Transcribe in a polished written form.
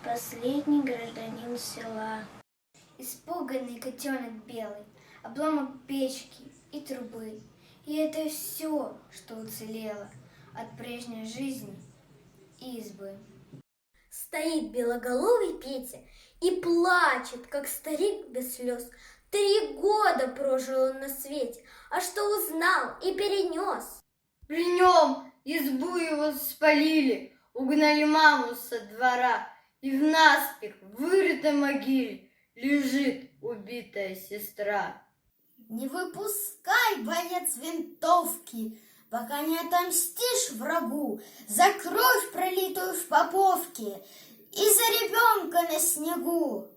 последний гражданин села. Испуганный котенок белый, обломок печки и трубы. И это все, что уцелело от прежней жизни избы. Стоит белоголовый Петя и плачет, как старик без слез. 3 года прожил он на свете, а что узнал и перенес. При нем избу его спалили, угнали маму со двора, и в наспех вырытой могиле лежит убитая сестра. Не выпускай, боец, винтовки, пока не отомстишь врагу за кровь, пролитую в Поповке, и за ребенка на снегу.